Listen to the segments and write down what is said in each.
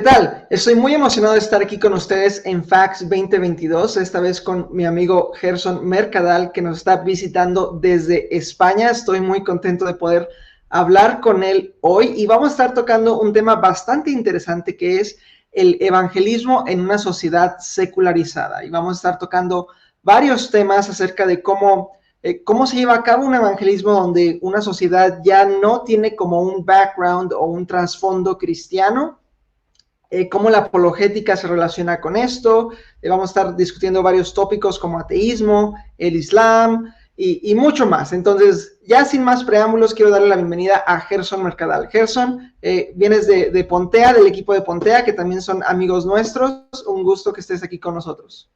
tal? Estoy muy emocionado de estar aquí con ustedes en FACS 2022, esta vez con mi amigo Gerson Mercadal, que nos está visitando desde España. Estoy muy contento de poder hablar con él hoy y vamos a estar tocando un tema bastante interesante que es el evangelismo en una sociedad secularizada. Y vamos a estar tocando varios temas acerca de cómo se lleva a cabo un evangelismo donde una sociedad ya no tiene como un background o un trasfondo cristiano, cómo la apologética se relaciona con esto. Vamos a estar discutiendo varios tópicos como ateísmo, el Islam y mucho más. Entonces, ya sin más preámbulos, quiero darle la bienvenida a Gerson Mercadal. Gerson, vienes de Pontea, del equipo de Pontea, que también son amigos nuestros. Un gusto que estés aquí con nosotros.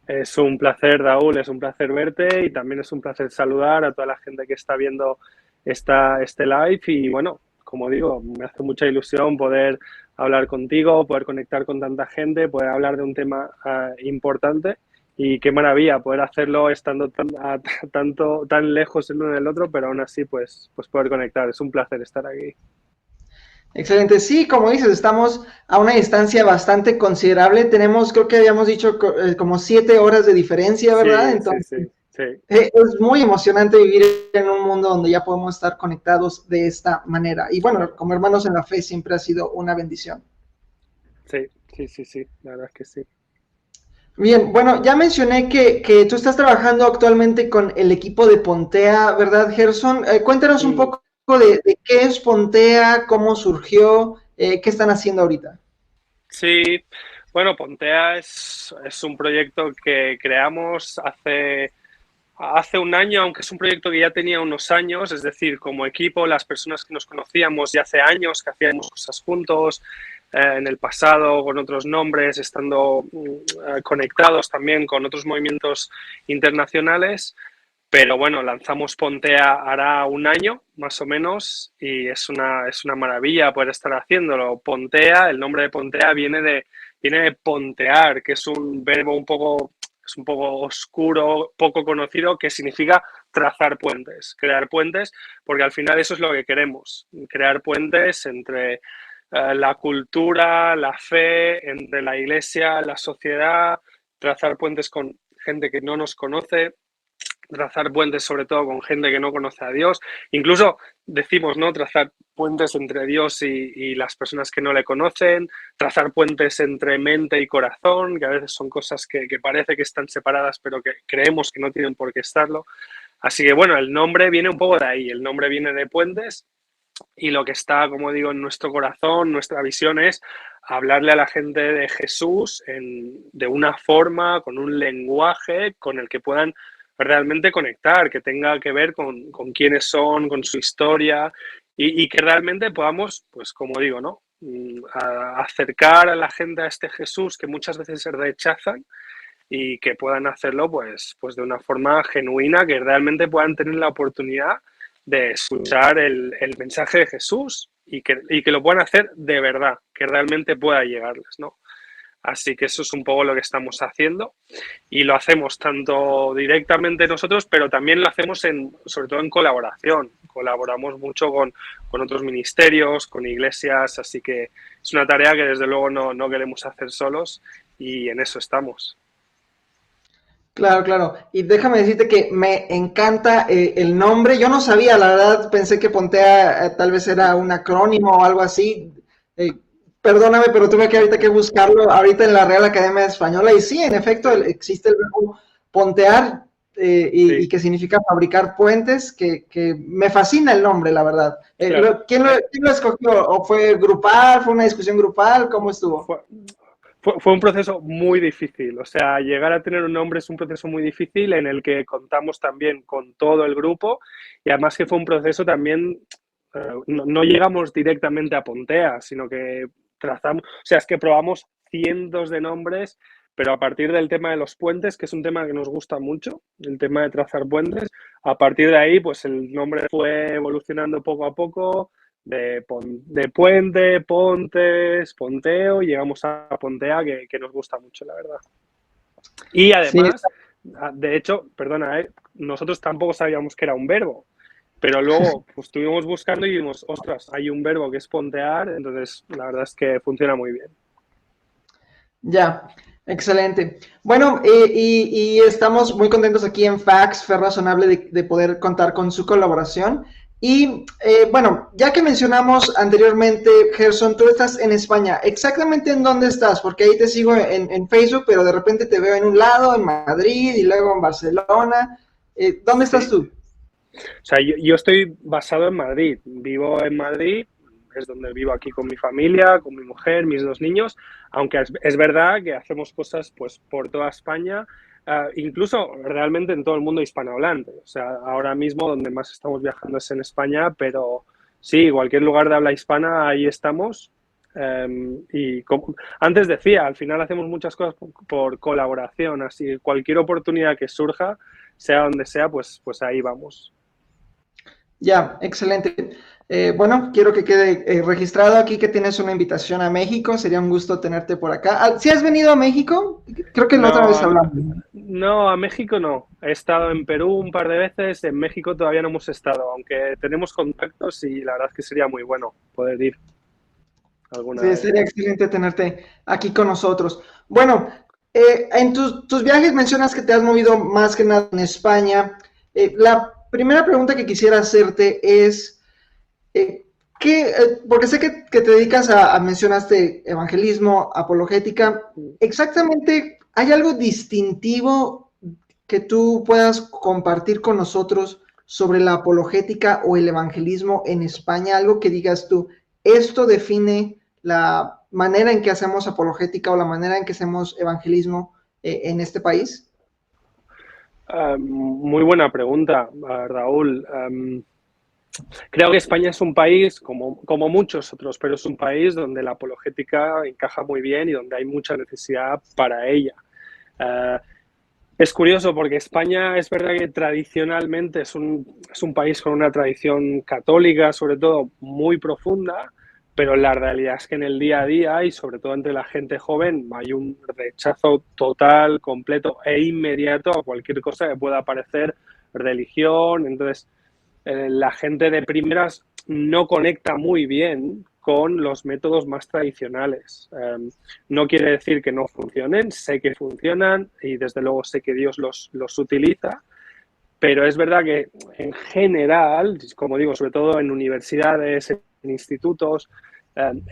Es un placer, Raúl, es un placer verte y también es un placer saludar a toda la gente que está viendo este live y bueno, como digo, me hace mucha ilusión poder hablar contigo, poder conectar con tanta gente, poder hablar de un tema importante y qué maravilla poder hacerlo estando tan lejos el uno del otro, pero aún así pues poder conectar. Es un placer estar aquí. Excelente. Sí, como dices, estamos a una distancia bastante considerable. Tenemos, creo que habíamos dicho, como 7 horas de diferencia, ¿verdad? Sí, sí, Entonces, sí, sí. es muy emocionante vivir en un mundo donde ya podemos estar conectados de esta manera. Y bueno, como hermanos en la fe siempre ha sido una bendición. Sí, sí, sí, sí, la verdad es que sí. Bien, bueno, ya mencioné que tú estás trabajando actualmente con el equipo de Pontea, ¿verdad, Gerson? Cuéntanos un Mm. poco de qué es Pontea, cómo surgió, qué están haciendo ahorita. Sí, bueno, Pontea es un proyecto que creamos hace un año, aunque es un proyecto que ya tenía unos años, es decir, como equipo, las personas que nos conocíamos ya hace años, que hacíamos cosas juntos, en el pasado con otros nombres, estando conectados también con otros movimientos internacionales. Pero bueno, lanzamos Pontea hará un año, más o menos, y es una maravilla poder estar haciéndolo. Pontea, el nombre de Pontea viene de pontear, que es un verbo es un poco oscuro, poco conocido, que significa trazar puentes, crear puentes, porque al final eso es lo que queremos, crear puentes entre la cultura, la fe, entre la iglesia, la sociedad, trazar puentes con gente que no nos conoce, trazar puentes sobre todo con gente que no conoce a Dios. Incluso decimos, ¿no? Trazar puentes entre Dios y las personas que no le conocen, trazar puentes entre mente y corazón, que a veces son cosas que parece que están separadas, pero que creemos que no tienen por qué estarlo. Así que bueno, el nombre viene un poco de ahí, el nombre viene de puentes y lo que está, como digo, en nuestro corazón, nuestra visión es hablarle a la gente de Jesús de una forma, con un lenguaje con el que puedan realmente conectar, que tenga que ver con quiénes son, con su historia y que realmente podamos, pues como digo, ¿no? Acercar a la gente a este Jesús que muchas veces se rechazan y que puedan hacerlo pues de una forma genuina, que realmente puedan tener la oportunidad de escuchar el mensaje de Jesús y que lo puedan hacer de verdad, que realmente pueda llegarles, ¿no? Así que eso es un poco lo que estamos haciendo y lo hacemos tanto directamente nosotros, pero también lo hacemos sobre todo en colaboración. Colaboramos mucho con otros ministerios, con iglesias, así que es una tarea que desde luego no queremos hacer solos y en eso estamos. Claro, claro. Y déjame decirte que me encanta el nombre. Yo no sabía, la verdad, pensé que Pontea tal vez era un acrónimo o algo así. Eh, Perdóname, pero tuve que ahorita que buscarlo ahorita en la Real Academia Española. Y sí, en efecto, existe el verbo pontear y Sí, que significa fabricar puentes, que me fascina el nombre, la verdad. claro. ¿Quién lo escogió? ¿O fue grupal? ¿Fue una discusión grupal? ¿Cómo estuvo? Fue, fue un proceso muy difícil. O sea, llegar a tener un nombre es un proceso muy difícil en el que contamos también con todo el grupo y además que fue un proceso también, no llegamos directamente a Pontea, sino que trazamos, o sea, es que probamos cientos de nombres, pero a partir del tema de los puentes, que es un tema que nos gusta mucho, el tema de trazar puentes, a partir de ahí, pues el nombre fue evolucionando poco a poco de puente, pontes, ponteo, y llegamos a Pontea, que nos gusta mucho, la verdad. Y Sí, además, de hecho, perdona, nosotros tampoco sabíamos que era un verbo. Pero luego pues, estuvimos buscando y vimos, ostras, hay un verbo que es pontear, entonces la verdad es que funciona muy bien. Ya, excelente. Bueno, y estamos muy contentos aquí en Fax, Fe Razonable, de poder contar con su colaboración. Y bueno, ya que mencionamos anteriormente, Gerson, tú estás en España. ¿Exactamente en dónde estás? Porque ahí te sigo en Facebook, pero de repente te veo en un lado, en Madrid, y luego en Barcelona. ¿Dónde estás Sí. tú? O sea, yo estoy basado en Madrid, vivo en Madrid, es donde vivo aquí con mi familia, con mi mujer, mis dos niños, aunque es verdad que hacemos cosas pues por toda España, incluso realmente en todo el mundo hispanohablante. O sea, ahora mismo donde más estamos viajando es en España, pero sí, cualquier lugar de habla hispana, ahí estamos. Y como antes decía, al final hacemos muchas cosas por colaboración, así cualquier oportunidad que surja, sea donde sea, pues ahí vamos. Ya, excelente. Bueno, quiero que quede registrado aquí que tienes una invitación a México. Sería un gusto tenerte por acá. Ah, ¿sí has venido a México? Creo que la otra No, vez hablamos. no, a México no. He estado en Perú un par de veces, en México todavía no hemos estado, aunque tenemos contactos y la verdad es que sería muy bueno poder ir alguna Sí, vez. sería excelente tenerte aquí con nosotros. Bueno, en tus viajes mencionas que te has movido más que nada en España. La primera pregunta que quisiera hacerte es, eh, porque sé que te dedicas mencionaste evangelismo, apologética, exactamente, ¿hay algo distintivo que tú puedas compartir con nosotros sobre la apologética o el evangelismo en España? Algo que digas tú, esto define la manera en que hacemos apologética o la manera en que hacemos evangelismo en este país. Muy buena pregunta, Raúl. Creo que España es un país, como muchos otros, pero es un país donde la apologética encaja muy bien y donde hay mucha necesidad para ella. Uh, Es curioso porque España es verdad que tradicionalmente es un país con una tradición católica, sobre todo muy profunda, pero la realidad es que en el día a día y sobre todo entre la gente joven hay un rechazo total, completo e inmediato a cualquier cosa que pueda parecer religión. Entonces, la gente de primeras no conecta muy bien con los métodos más tradicionales. No quiere decir que no funcionen, sé que funcionan y desde luego sé que Dios los utiliza, pero es verdad que en general, como digo, sobre todo en universidades, en institutos,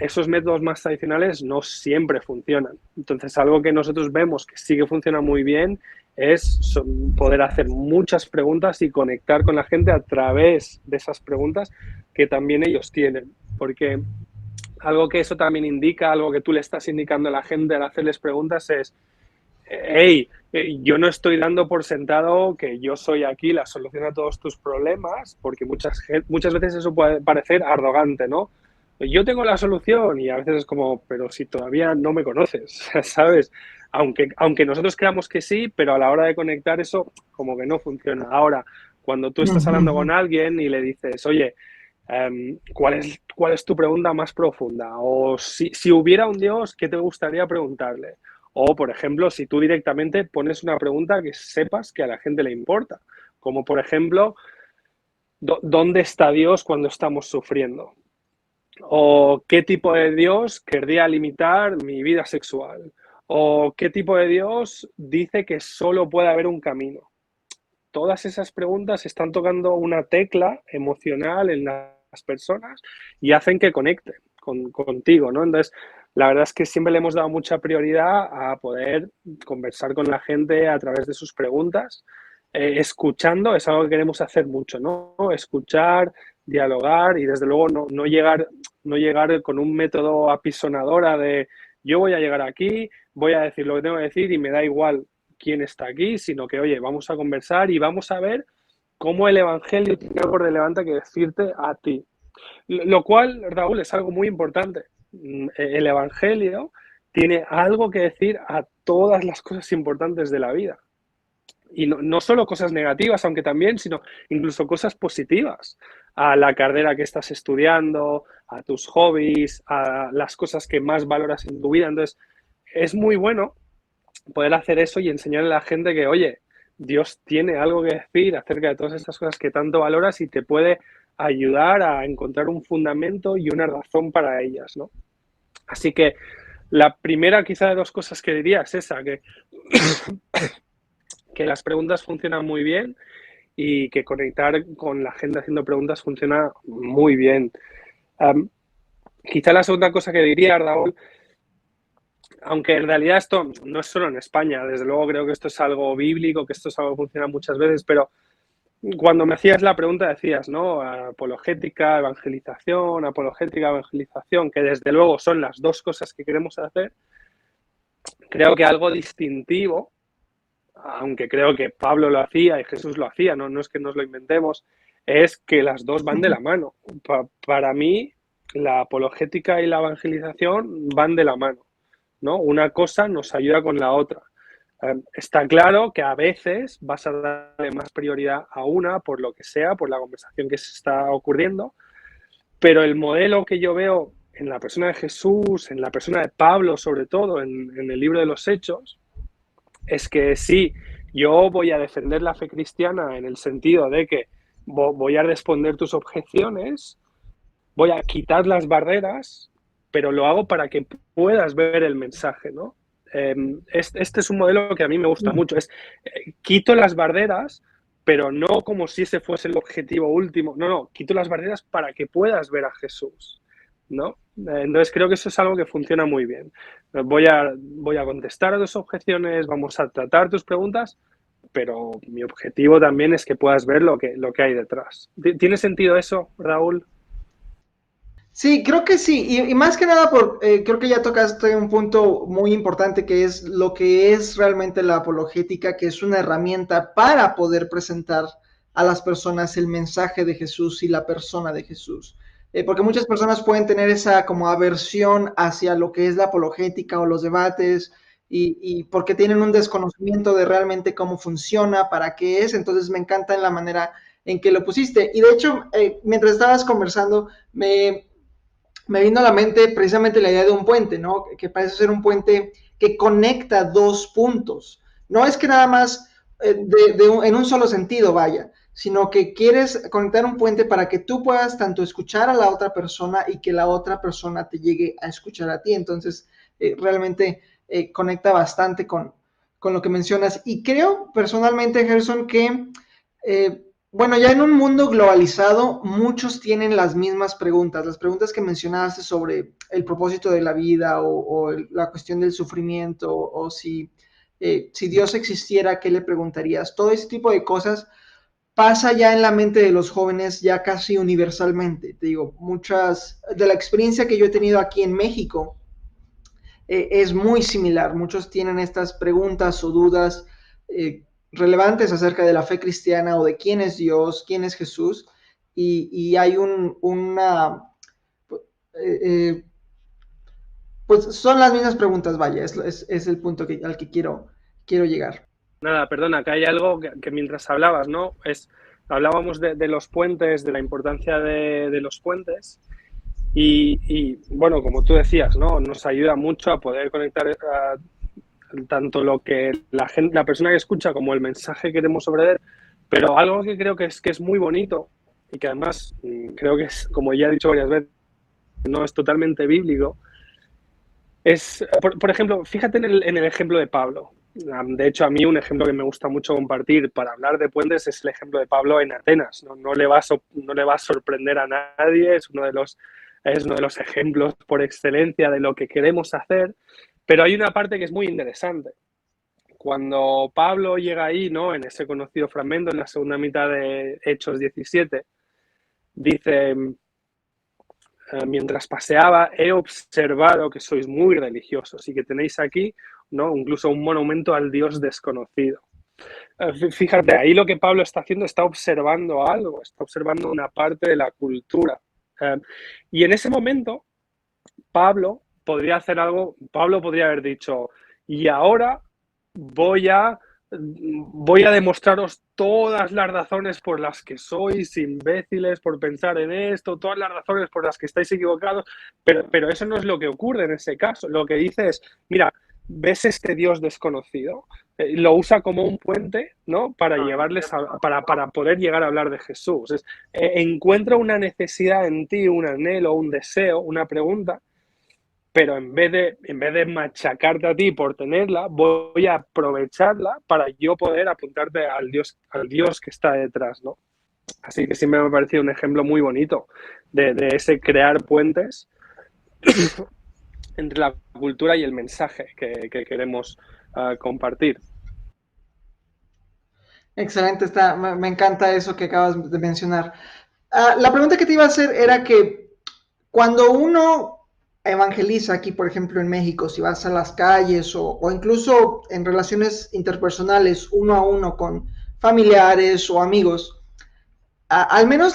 esos métodos más tradicionales no siempre funcionan. Entonces, algo que nosotros vemos que sí que funciona muy bien es poder hacer muchas preguntas y conectar con la gente a través de esas preguntas que también ellos tienen. Porque algo que eso también indica, algo que tú le estás indicando a la gente al hacerles preguntas es, hey, yo no estoy dando por sentado que yo soy aquí la solución a todos tus problemas, porque muchas veces eso puede parecer arrogante, ¿no? Yo tengo la solución y a veces es como, pero si todavía no me conoces, ¿sabes? Aunque nosotros creamos que sí, pero a la hora de conectar eso como que no funciona. Ahora, cuando tú estás hablando con alguien y le dices, oye, ¿cuál es tu pregunta más profunda? O si hubiera un Dios, ¿qué te gustaría preguntarle? O, por ejemplo, si tú directamente pones una pregunta que sepas que a la gente le importa, como por ejemplo, ¿dónde está Dios cuando estamos sufriendo? ¿O qué tipo de Dios querría limitar mi vida sexual? ¿O qué tipo de Dios dice que solo puede haber un camino? Todas esas preguntas están tocando una tecla emocional en las personas y hacen que conecten contigo, ¿no? Entonces, la verdad es que siempre le hemos dado mucha prioridad a poder conversar con la gente a través de sus preguntas. Escuchando es algo que queremos hacer mucho, ¿no? Escuchar, dialogar y desde luego no llegar con un método apisonadora de yo voy a llegar aquí, voy a decir lo que tengo que decir y me da igual quién está aquí, sino que, oye, vamos a conversar y vamos a ver cómo el Evangelio tiene algo relevante que decirte a ti. Lo cual, Raúl, es algo muy importante. El Evangelio tiene algo que decir a todas las cosas importantes de la vida. Y no solo cosas negativas, aunque también, sino incluso cosas positivas. A la carrera que estás estudiando, a tus hobbies, a las cosas que más valoras en tu vida. Entonces, es muy bueno poder hacer eso y enseñarle a la gente que, oye, Dios tiene algo que decir acerca de todas estas cosas que tanto valoras y te puede ayudar a encontrar un fundamento y una razón para ellas, ¿no? Así que la primera quizá de dos cosas que diría es esa, que las preguntas funcionan muy bien y que conectar con la gente haciendo preguntas funciona muy bien. Quizá la segunda cosa que diría, Raúl, aunque en realidad esto no es solo en España, desde luego creo que esto es algo bíblico, que esto es algo que funciona muchas veces, pero cuando me hacías la pregunta decías, ¿no? Apologética, evangelización, que desde luego son las dos cosas que queremos hacer. Creo que algo distintivo, aunque creo que Pablo lo hacía y Jesús lo hacía, no es que nos lo inventemos, es que las dos van de la mano. Para mí, la apologética y la evangelización van de la mano, ¿no? Una cosa nos ayuda con la otra. Está claro que a veces vas a darle más prioridad a una por lo que sea, por la conversación que se está ocurriendo, pero el modelo que yo veo en la persona de Jesús, en la persona de Pablo sobre todo, en el libro de los Hechos, es que sí, yo voy a defender la fe cristiana en el sentido de que voy a responder tus objeciones, voy a quitar las barreras, pero lo hago para que puedas ver el mensaje, ¿no? Este es un modelo que a mí me gusta mucho. Quito las barreras, pero no como si ese fuese el objetivo último. No, quito las barreras para que puedas ver a Jesús, ¿no? Entonces creo que eso es algo que funciona muy bien. Voy a contestar a tus objeciones, vamos a tratar tus preguntas, pero mi objetivo también es que puedas ver lo que hay detrás. ¿Tiene sentido eso, Raúl? Sí, creo que sí, y más que nada creo que ya tocaste un punto muy importante que es lo que es realmente la apologética, que es una herramienta para poder presentar a las personas el mensaje de Jesús y la persona de Jesús. Porque muchas personas pueden tener esa como aversión hacia lo que es la apologética o los debates y porque tienen un desconocimiento de realmente cómo funciona, para qué es, entonces me encanta en la manera en que lo pusiste. Y de hecho, mientras estabas conversando, me vino a la mente precisamente la idea de un puente, ¿no? Que parece ser un puente que conecta dos puntos. No es que nada más en un solo sentido vaya, sino que quieres conectar un puente para que tú puedas tanto escuchar a la otra persona y que la otra persona te llegue a escuchar a ti. Entonces, realmente conecta bastante con lo que mencionas. Y creo personalmente, Gerson, que bueno, ya en un mundo globalizado, muchos tienen las mismas preguntas. Las preguntas que mencionaste sobre el propósito de la vida o la cuestión del sufrimiento o si Dios existiera, ¿qué le preguntarías? Todo ese tipo de cosas pasa ya en la mente de los jóvenes ya casi universalmente. Te digo, muchas de la experiencia que yo he tenido aquí en México es muy similar. Muchos tienen estas preguntas o dudas relevantes acerca de la fe cristiana o de quién es Dios, quién es Jesús, y hay una... Eh, pues son las mismas preguntas, vaya, es el punto al que quiero llegar. Nada, perdona, que hay algo que mientras hablabas, ¿no? Hablábamos de los puentes, de la importancia de los puentes bueno, como tú decías, ¿no? Nos ayuda mucho a poder conectar tanto lo que la persona que escucha como el mensaje que queremos sobre él, pero algo que creo que es muy bonito y que además creo que es, como ya he dicho varias veces, no es totalmente bíblico, es, por ejemplo, fíjate en el ejemplo de Pablo. De hecho, a mí un ejemplo que me gusta mucho compartir para hablar de puentes es el ejemplo de Pablo en Atenas. No le va a sorprender a nadie, es uno de los ejemplos por excelencia de lo que queremos hacer, pero hay una parte que es muy interesante. Cuando Pablo llega ahí, ¿no? En ese conocido fragmento, en la segunda mitad de Hechos 17, dice, mientras paseaba, he observado que sois muy religiosos y que tenéis aquí, ¿no? Incluso un monumento al Dios desconocido. Fíjate, ahí lo que Pablo está haciendo, está observando algo, está observando una parte de la cultura. Y en ese momento, Pablo podría hacer algo, Pablo podría haber dicho, y ahora voy a demostraros todas las razones por las que sois imbéciles por pensar en esto, todas las razones por las que estáis equivocados, pero eso no es lo que ocurre en ese caso. Lo que dice es, mira, ves este Dios desconocido, lo usa como un puente, ¿no? Para llevarles para poder llegar a hablar de Jesús. Encuentra una necesidad en ti, un anhelo, un deseo, una pregunta, pero en vez de machacarte a ti por tenerla, voy a aprovecharla para yo poder apuntarte al Dios que está detrás, ¿no? Así que siempre me ha parecido un ejemplo muy bonito de ese crear puentes entre la cultura y el mensaje que queremos compartir. Excelente, me encanta eso que acabas de mencionar. La pregunta que te iba a hacer era que cuando uno evangeliza aquí, por ejemplo, en México, si vas a las calles o incluso en relaciones interpersonales, uno a uno con familiares o amigos, al menos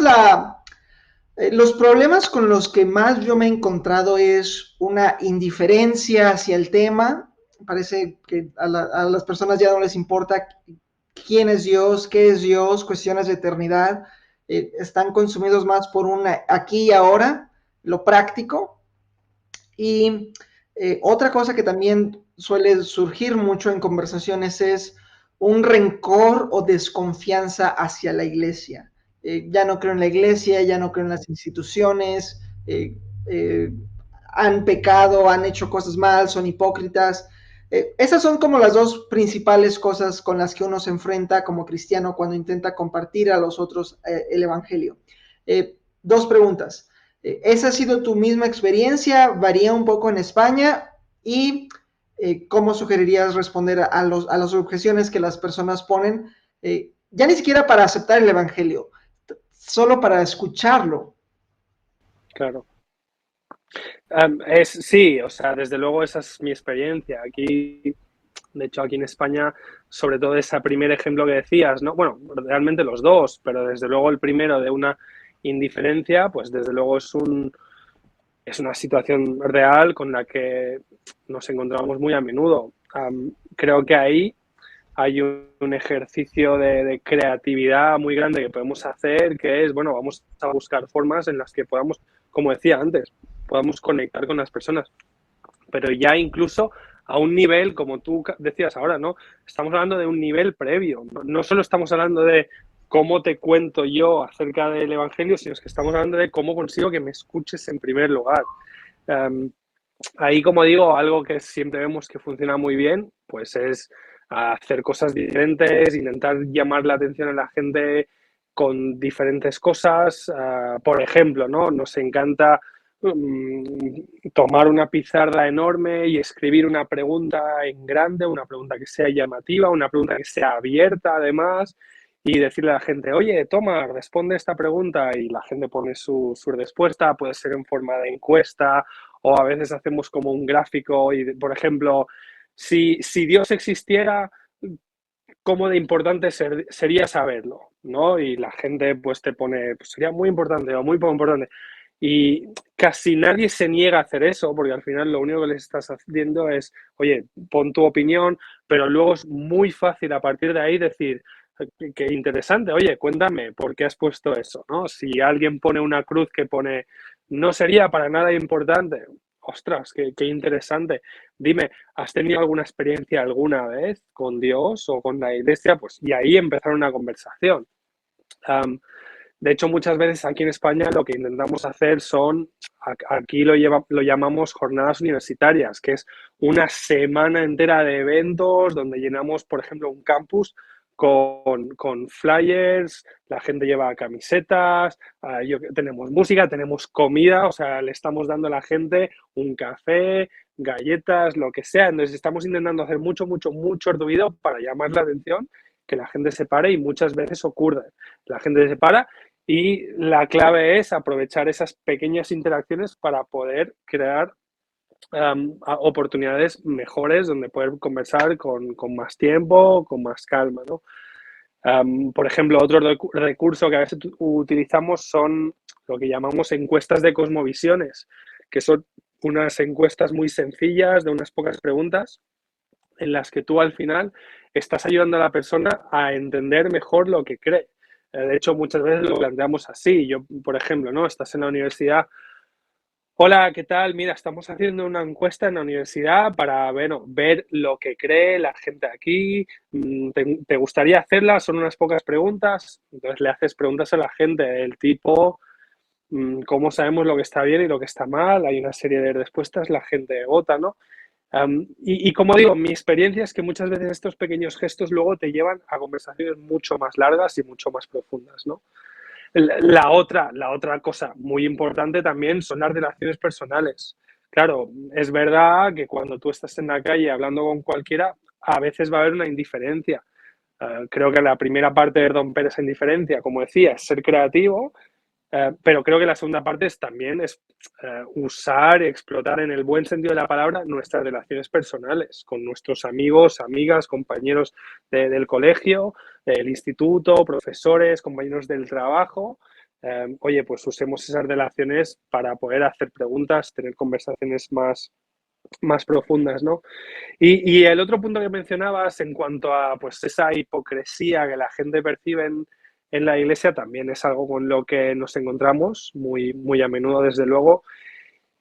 los problemas con los que más yo me he encontrado es una indiferencia hacia el tema. Parece que a las personas ya no les importa quién es Dios, qué es Dios, cuestiones de eternidad. Están consumidos más por una aquí y ahora, lo práctico. Y otra cosa que también suele surgir mucho en conversaciones es un rencor o desconfianza hacia la iglesia. Ya no creo en la iglesia, ya no creo en las instituciones, eh, han pecado, han hecho cosas mal, son hipócritas. Esas son como las dos principales cosas con las que uno se enfrenta como cristiano cuando intenta compartir a los otros el Evangelio. Dos preguntas. ¿Esa ha sido tu misma experiencia? ¿Varía un poco en España? ¿Y cómo sugerirías responder a las objeciones que las personas ponen? Ya ni siquiera para aceptar el Evangelio, solo para escucharlo. Claro. Sí, o sea, desde luego esa es mi experiencia. Aquí, de hecho, aquí en España, sobre todo ese primer ejemplo que decías, ¿no? Bueno, realmente los dos, pero desde luego el primero de una indiferencia, pues desde luego es una situación real con la que nos encontramos muy a menudo. Creo que ahí hay un ejercicio de creatividad muy grande que podemos hacer, que es, bueno, vamos a buscar formas en las que podamos, como decía antes, podamos conectar con las personas. Pero ya incluso a un nivel, como tú decías ahora, ¿no? Estamos hablando de un nivel previo. No solo estamos hablando de cómo te cuento yo acerca del Evangelio, sino que estamos hablando de cómo consigo que me escuches en primer lugar. Ahí, como digo, algo que siempre vemos que funciona muy bien, pues es hacer cosas diferentes, intentar llamar la atención a la gente con diferentes cosas. Por ejemplo, ¿no? Nos encanta tomar una pizarra enorme y escribir una pregunta en grande, una pregunta que sea llamativa, una pregunta que sea abierta además, y decirle a la gente, oye, toma, responde esta pregunta, y la gente pone su respuesta, puede ser en forma de encuesta, o a veces hacemos como un gráfico y, por ejemplo, si Dios existiera, ¿cómo de importante sería saberlo? ¿No? Y la gente pues te pone, pues sería muy importante o muy poco importante. Y casi nadie se niega a hacer eso, porque al final lo único que les estás haciendo es, oye, pon tu opinión, pero luego es muy fácil a partir de ahí decir, qué interesante, oye, cuéntame por qué has puesto eso, ¿no? Si alguien pone una cruz que pone, no sería para nada importante, ostras, qué interesante. Dime, ¿has tenido alguna experiencia alguna vez con Dios o con la iglesia? Pues y ahí empezar una conversación. De hecho, muchas veces aquí en España lo que intentamos hacer son, aquí lo llamamos jornadas universitarias, que es una semana entera de eventos donde llenamos, por ejemplo, un campus con flyers, la gente lleva camisetas, tenemos música, tenemos comida, o sea, le estamos dando a la gente un café, galletas, lo que sea. Entonces estamos intentando hacer mucho ruido para llamar la atención, que la gente se pare, y muchas veces ocurre. La gente se para y la clave es aprovechar esas pequeñas interacciones para poder crear oportunidades mejores donde poder conversar con más tiempo, con más calma, ¿no? Por ejemplo, otro recurso que a veces utilizamos son lo que llamamos encuestas de cosmovisiones, que son unas encuestas muy sencillas de unas pocas preguntas en las que tú al final estás ayudando a la persona a entender mejor lo que cree. De hecho, muchas veces lo planteamos así. Yo, por ejemplo, ¿no? Estás en la universidad, Hola, ¿qué tal? Mira, estamos haciendo una encuesta en la universidad para, bueno, ver lo que cree la gente aquí. ¿Te gustaría hacerla? Son unas pocas preguntas. Entonces le haces preguntas a la gente del tipo, ¿cómo sabemos lo que está bien y lo que está mal? Hay una serie de respuestas, la gente vota, ¿no? Y como digo, mi experiencia es que muchas veces estos pequeños gestos luego te llevan a conversaciones mucho más largas y mucho más profundas, ¿no? La otra cosa muy importante también son las relaciones personales. Claro, es verdad que cuando tú estás en la calle hablando con cualquiera, a veces va a haber una indiferencia. Creo que la primera parte de romper esa indiferencia, como decía, es ser creativo, pero creo que la segunda parte también es usar, explotar en el buen sentido de la palabra nuestras relaciones personales con nuestros amigos, amigas, compañeros del colegio, del instituto, profesores, compañeros del trabajo. Oye, pues usemos esas relaciones para poder hacer preguntas, tener conversaciones más profundas, ¿no? Y el otro punto que mencionabas en cuanto a pues esa hipocresía que la gente percibe en la iglesia también es algo con lo que nos encontramos muy a menudo, desde luego.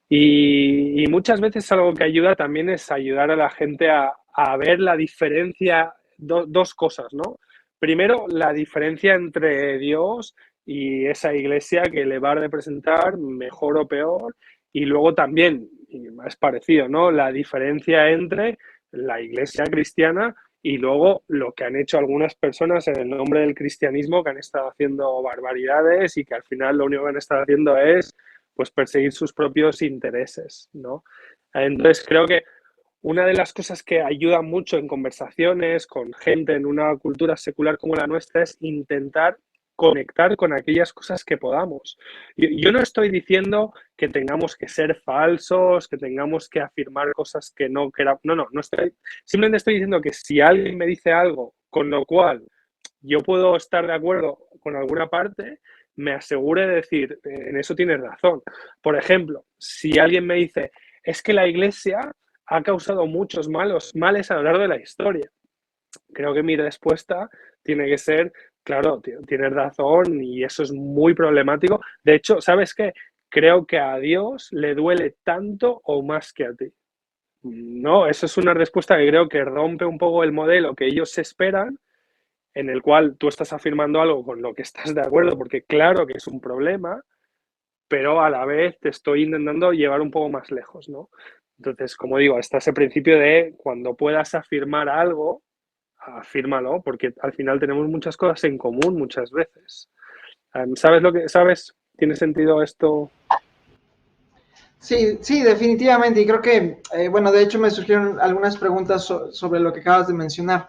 Y muchas veces algo que ayuda también es ayudar a la gente a ver la diferencia, dos cosas, ¿no? Primero, la diferencia entre Dios y esa iglesia que le va a representar, mejor o peor, y luego también, y es parecido, ¿no? La diferencia entre la iglesia cristiana y luego lo que han hecho algunas personas en el nombre del cristianismo, que han estado haciendo barbaridades y que al final lo único que han estado haciendo es pues perseguir sus propios intereses, ¿no? Entonces creo que una de las cosas que ayuda mucho en conversaciones con gente en una cultura secular como la nuestra es intentar conectar con aquellas cosas que podamos. Yo no estoy diciendo que tengamos que ser falsos, que tengamos que afirmar cosas que no queramos. No estoy. Simplemente estoy diciendo que si alguien me dice algo con lo cual yo puedo estar de acuerdo con alguna parte, me asegure de decir, en eso tienes razón. Por ejemplo, si alguien me dice, es que la iglesia ha causado muchos males a lo largo de la historia. Creo que mi respuesta tiene que ser, claro, tienes razón y eso es muy problemático. De hecho, ¿sabes qué? Creo que a Dios le duele tanto o más que a ti. No, eso es una respuesta que creo que rompe un poco el modelo que ellos esperan, en el cual tú estás afirmando algo con lo que estás de acuerdo, porque claro que es un problema, pero a la vez te estoy intentando llevar un poco más lejos, ¿no? Entonces, como digo, está ese principio de cuando puedas afirmar algo, afírmalo, porque al final tenemos muchas cosas en común muchas veces. ¿Sabes lo que sabes? ¿Tiene sentido esto? Sí, sí, definitivamente. Y creo que, bueno, de hecho me surgieron algunas preguntas sobre lo que acabas de mencionar.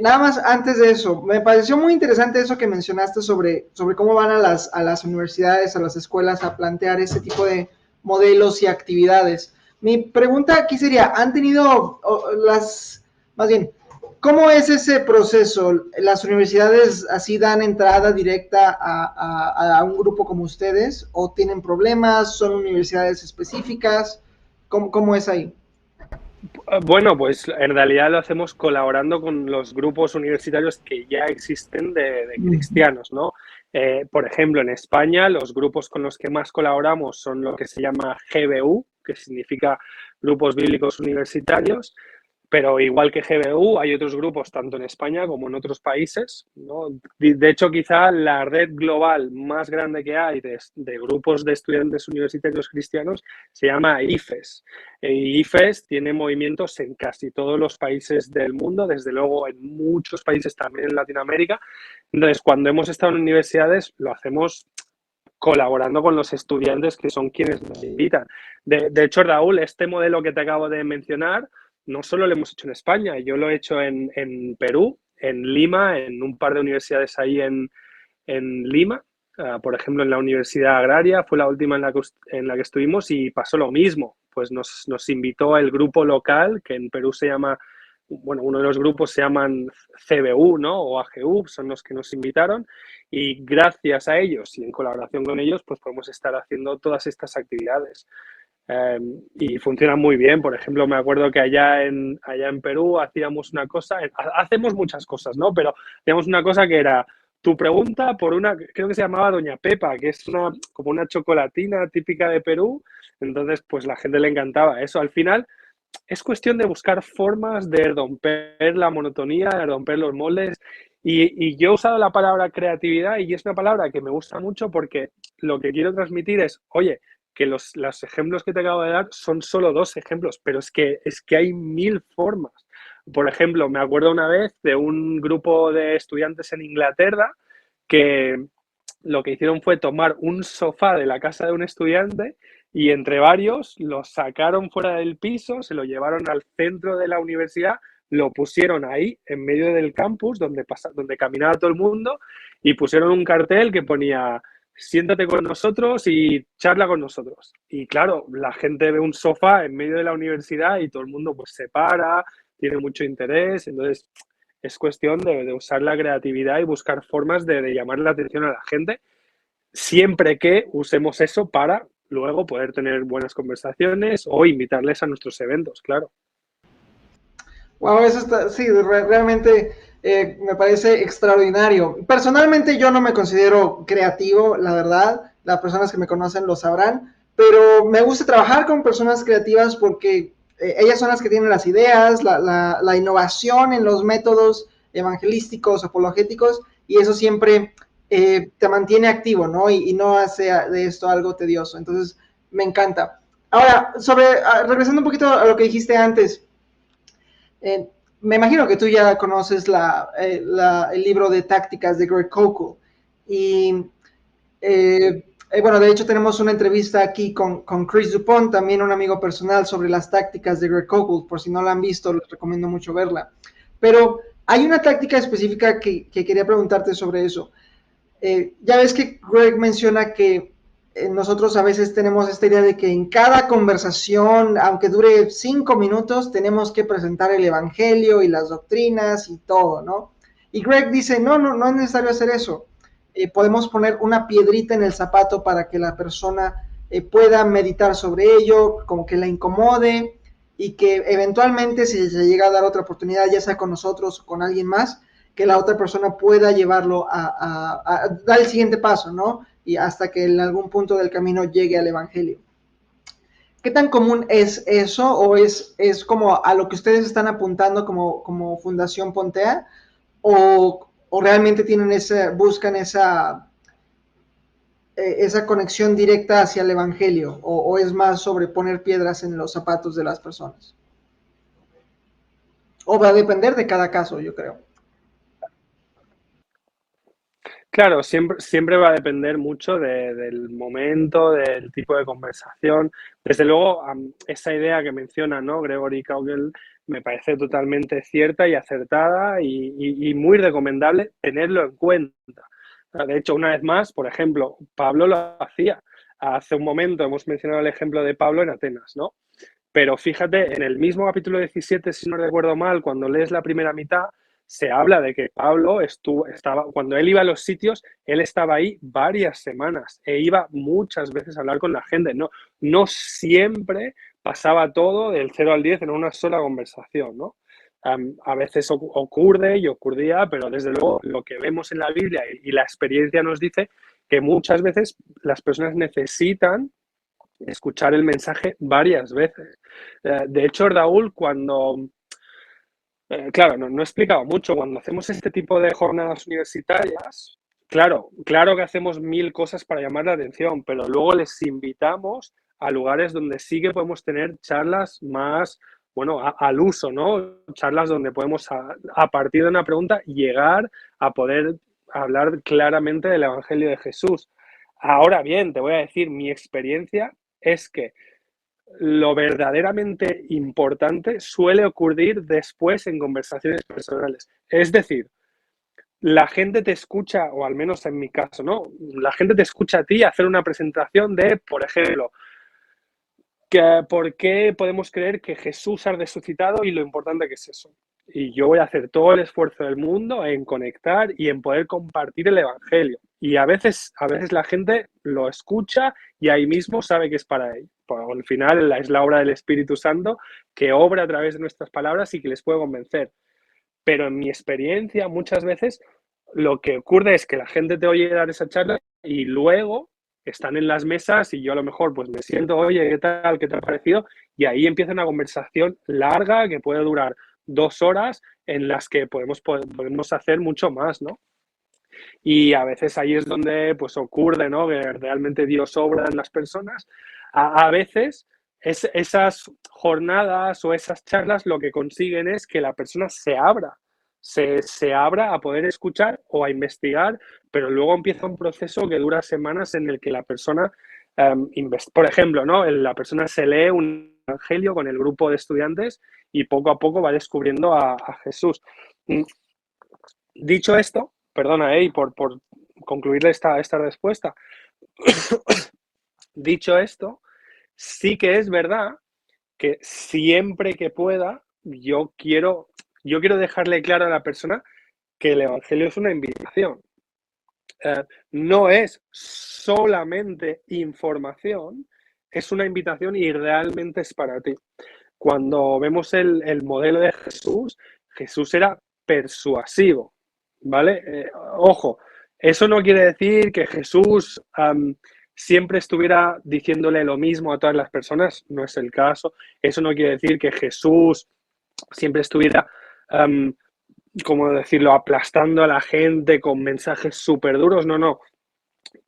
Nada más antes de eso, me pareció muy interesante eso que mencionaste sobre cómo van a las universidades, a las escuelas a plantear ese tipo de modelos y actividades. Mi pregunta aquí sería, ¿han tenido más bien, cómo es ese proceso? ¿Las universidades así dan entrada directa a un grupo como ustedes o tienen problemas? ¿Son universidades específicas? ¿Cómo es ahí? Bueno, pues en realidad lo hacemos colaborando con los grupos universitarios que ya existen de cristianos, ¿no? Por ejemplo, en España los grupos con los que más colaboramos son lo que se llama GBU, que significa Grupos Bíblicos Universitarios, pero igual que GBU, hay otros grupos tanto en España como en otros países, ¿no? De hecho, quizá la red global más grande que hay de grupos de estudiantes universitarios cristianos se llama IFES. IFES tiene movimientos en casi todos los países del mundo, desde luego en muchos países también en Latinoamérica. Entonces, cuando hemos estado en universidades, lo hacemos colaborando con los estudiantes que son quienes nos invitan. De hecho, Raúl, este modelo que te acabo de mencionar, no solo lo hemos hecho en España, yo lo he hecho en Perú, en Lima, en un par de universidades ahí en Lima. Por ejemplo, en la Universidad Agraria fue la última en la que estuvimos y pasó lo mismo. Pues nos invitó el grupo local, que en Perú se llama, bueno, uno de los grupos se llaman CBU, ¿no? O AGU, son los que nos invitaron. Y gracias a ellos y en colaboración con ellos, pues podemos estar haciendo todas estas actividades. Y funciona muy bien. Por ejemplo, me acuerdo que allá en Perú hacíamos una cosa, hacemos muchas cosas, ¿no? Pero hacíamos una cosa que era tu pregunta por una, creo que se llamaba Doña Pepa, que es como una chocolatina típica de Perú, entonces pues la gente le encantaba eso. Al final es cuestión de buscar formas de romper la monotonía, de romper los moldes. Y yo he usado la palabra creatividad y es una palabra que me gusta mucho porque lo que quiero transmitir es, oye, que los ejemplos que te acabo de dar son solo dos ejemplos, pero es que hay mil formas. Por ejemplo, me acuerdo una vez de un grupo de estudiantes en Inglaterra que lo que hicieron fue tomar un sofá de la casa de un estudiante y entre varios lo sacaron fuera del piso, se lo llevaron al centro de la universidad, lo pusieron ahí en medio del campus donde caminaba todo el mundo y pusieron un cartel que ponía siéntate con nosotros y charla con nosotros. Y claro, la gente ve un sofá en medio de la universidad y todo el mundo pues se para, tiene mucho interés, entonces es cuestión de usar la creatividad y buscar formas de llamar la atención a la gente, siempre que usemos eso para luego poder tener buenas conversaciones o invitarles a nuestros eventos, claro. Wow, eso está, sí, realmente me parece extraordinario. Personalmente yo no me considero creativo, la verdad, las personas que me conocen lo sabrán, pero me gusta trabajar con personas creativas porque ellas son las que tienen las ideas, la innovación en los métodos evangelísticos, apologéticos, y eso siempre te mantiene activo, ¿no? Y no hace de esto algo tedioso. Entonces, me encanta. Ahora, regresando un poquito a lo que dijiste antes, eh, me imagino que tú ya conoces el libro de tácticas de Greg Koukl. Y bueno, de hecho tenemos una entrevista aquí con Chris Dupont, también un amigo personal, sobre las tácticas de Greg Koukl. Por si no la han visto, les recomiendo mucho verla. Pero hay una táctica específica que quería preguntarte sobre eso. Ya ves que Greg menciona que nosotros a veces tenemos esta idea de que en cada conversación, aunque dure 5 minutos, tenemos que presentar el evangelio y las doctrinas y todo, ¿no? Y Greg dice, no es necesario hacer eso. Podemos poner una piedrita en el zapato para que la persona pueda meditar sobre ello, como que la incomode, y que eventualmente, si se llega a dar otra oportunidad, ya sea con nosotros o con alguien más, que la otra persona pueda llevarlo a dar el siguiente paso, ¿no? Y hasta que en algún punto del camino llegue al Evangelio. ¿Qué tan común es eso o es como a lo que ustedes están apuntando como Fundación Pontea o realmente buscan esa conexión directa hacia el Evangelio o es más sobre poner piedras en los zapatos de las personas? O va a depender de cada caso, yo creo. Claro, siempre va a depender mucho del momento, del tipo de conversación. Desde luego, esa idea que menciona, ¿no? Gregory Koukl me parece totalmente cierta y acertada y muy recomendable tenerlo en cuenta. De hecho, una vez más, por ejemplo, Pablo lo hacía. Hace un momento hemos mencionado el ejemplo de Pablo en Atenas, ¿no? Pero fíjate, en el mismo capítulo 17, si no recuerdo mal, cuando lees la primera mitad, se habla de que Pablo cuando él iba a los sitios, él estaba ahí varias semanas e iba muchas veces a hablar con la gente. No siempre pasaba todo del 0 al 10 en una sola conversación, ¿no? A veces ocurre y ocurría, pero desde luego lo que vemos en la Biblia y la experiencia nos dice que muchas veces las personas necesitan escuchar el mensaje varias veces. De hecho, Raúl, claro, no he explicado mucho, cuando hacemos este tipo de jornadas universitarias, claro que hacemos mil cosas para llamar la atención, pero luego les invitamos a lugares donde sí que podemos tener charlas más, bueno, al uso, ¿no? Charlas donde podemos, a partir de una pregunta, llegar a poder hablar claramente del Evangelio de Jesús. Ahora bien, te voy a decir, mi experiencia es que lo verdaderamente importante suele ocurrir después en conversaciones personales. Es decir, la gente te escucha, o al menos en mi caso, ¿no? La gente te escucha a ti hacer una presentación de, por ejemplo, ¿por qué podemos creer que Jesús ha resucitado y lo importante que es eso? Y yo voy a hacer todo el esfuerzo del mundo en conectar y en poder compartir el Evangelio. Y a veces la gente lo escucha y ahí mismo sabe que es para él. Pues al final es la obra del Espíritu Santo que obra a través de nuestras palabras y que les puede convencer. Pero en mi experiencia muchas veces lo que ocurre es que la gente te oye dar esa charla y luego están en las mesas y yo a lo mejor pues me siento, oye, ¿qué tal? ¿Qué te ha parecido? Y ahí empieza una conversación larga que puede durar 2 horas en las que podemos hacer mucho más, ¿no? Y a veces ahí es donde pues ocurre, ¿no? Que realmente Dios obra en las personas. A veces esas jornadas o esas charlas lo que consiguen es que la persona se abra a poder escuchar o a investigar, pero luego empieza un proceso que dura semanas en el que la persona, por ejemplo, ¿no? La persona se lee un evangelio con el grupo de estudiantes y poco a poco va descubriendo a Jesús. Dicho esto, perdona, y por concluirle esta respuesta, dicho esto, sí que es verdad que siempre que pueda, yo quiero dejarle claro a la persona que el Evangelio es una invitación. No es solamente información, es una invitación y realmente es para ti. Cuando vemos el modelo de Jesús, Jesús era persuasivo, ¿vale? Ojo, eso no quiere decir que Jesús siempre estuviera diciéndole lo mismo a todas las personas, no es el caso. Eso no quiere decir que Jesús siempre estuviera, como decirlo, aplastando a la gente con mensajes súper duros, no.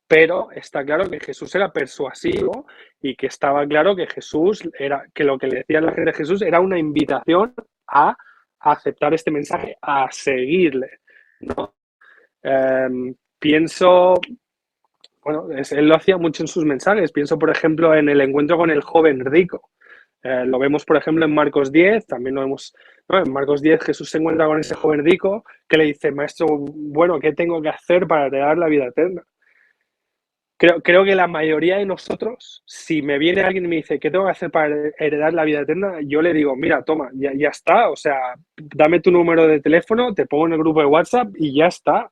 Pero está claro que Jesús era persuasivo y que estaba claro que que lo que le decía la gente de Jesús era una invitación a aceptar este mensaje, a seguirle, ¿no? Pienso, bueno, él lo hacía mucho en sus mensajes. Pienso, por ejemplo, en el encuentro con el joven rico. Lo vemos, por ejemplo, en Marcos 10, también lo vemos, ¿no? En Marcos 10 Jesús se encuentra con ese joven rico que le dice, maestro, bueno, ¿qué tengo que hacer para heredar la vida eterna? Creo que la mayoría de nosotros, si me viene alguien y me dice, ¿qué tengo que hacer para heredar la vida eterna? Yo le digo, mira, toma, ya está, o sea, dame tu número de teléfono, te pongo en el grupo de WhatsApp y ya está.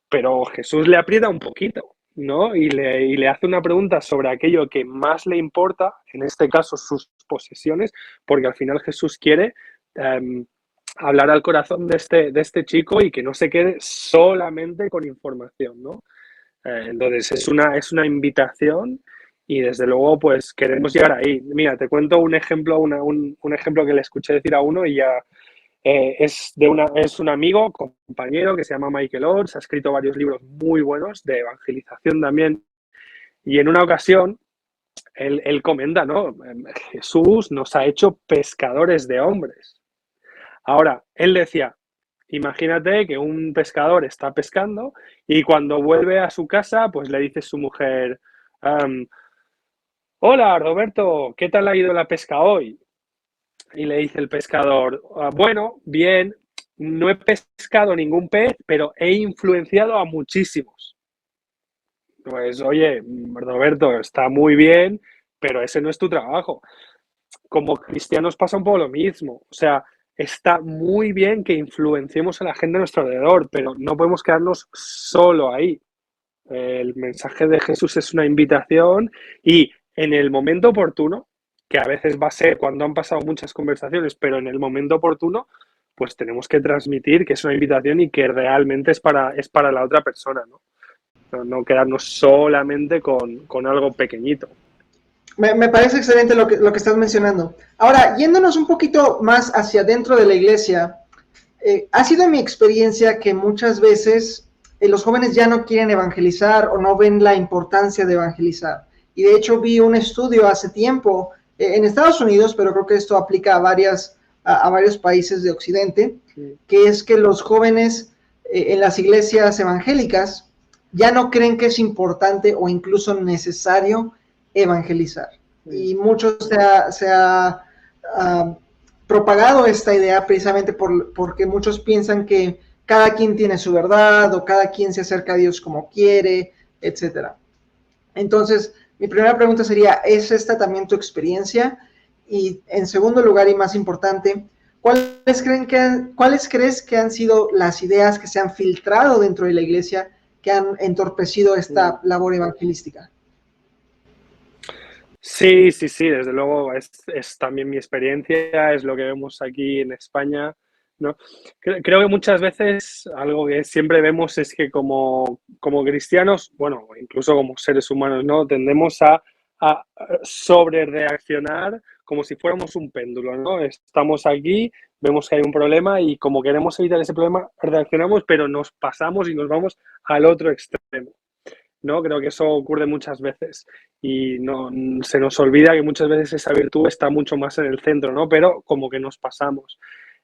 Pero Jesús le aprieta un poquito, ¿no? Y le hace una pregunta sobre aquello que más le importa, en este caso sus posesiones, porque al final Jesús quiere hablar al corazón de este chico y que no se quede solamente con información, ¿no? Entonces es una invitación y desde luego pues queremos llegar ahí. Mira, te cuento un ejemplo, un ejemplo que le escuché decir a uno y ya es un amigo, compañero que se llama Michael Oates, ha escrito varios libros muy buenos de evangelización también y en una ocasión él comenta, ¿no? Jesús nos ha hecho pescadores de hombres. Ahora, él decía, imagínate que un pescador está pescando y cuando vuelve a su casa, pues le dice su mujer, hola Roberto, ¿qué tal ha ido la pesca hoy? Y le dice el pescador, bueno, bien, no he pescado ningún pez, pero he influenciado a muchísimos. Pues oye, Roberto, está muy bien, pero ese no es tu trabajo. Como cristianos pasa un poco lo mismo. O sea, está muy bien que influenciemos a la gente a nuestro alrededor, pero no podemos quedarnos solo ahí. El mensaje de Jesús es una invitación y en el momento oportuno, que a veces va a ser cuando han pasado muchas conversaciones, pero en el momento oportuno, pues tenemos que transmitir que es una invitación y que realmente es para la otra persona, ¿no? No quedarnos solamente con algo pequeñito. Me parece excelente lo que estás mencionando. Ahora, yéndonos un poquito más hacia dentro de la iglesia, ha sido mi experiencia que muchas veces los jóvenes ya no quieren evangelizar o no ven la importancia de evangelizar. Y de hecho vi un estudio hace tiempo en Estados Unidos, pero creo que esto aplica a varios países de Occidente, que es que los jóvenes en las iglesias evangélicas ya no creen que es importante o incluso necesario evangelizar. Y mucho se ha propagado esta idea precisamente porque muchos piensan que cada quien tiene su verdad o cada quien se acerca a Dios como quiere, etcétera. Entonces, mi primera pregunta sería, ¿es esta también tu experiencia? Y en segundo lugar y más importante, ¿cuáles crees que han sido las ideas que se han filtrado dentro de la iglesia que han entorpecido esta labor evangelística? Sí, sí, sí, desde luego es también mi experiencia, es lo que vemos aquí en España. ¿no? Creo que muchas veces algo que siempre vemos es que como cristianos, bueno, incluso como seres humanos, ¿no? Tendemos a sobre reaccionar como si fuéramos un péndulo, ¿no? Estamos aquí, vemos que hay un problema y como queremos evitar ese problema, reaccionamos, pero nos pasamos y nos vamos al otro extremo, ¿no? Creo que eso ocurre muchas veces y no, se nos olvida que muchas veces esa virtud está mucho más en el centro, ¿no? Pero como que nos pasamos.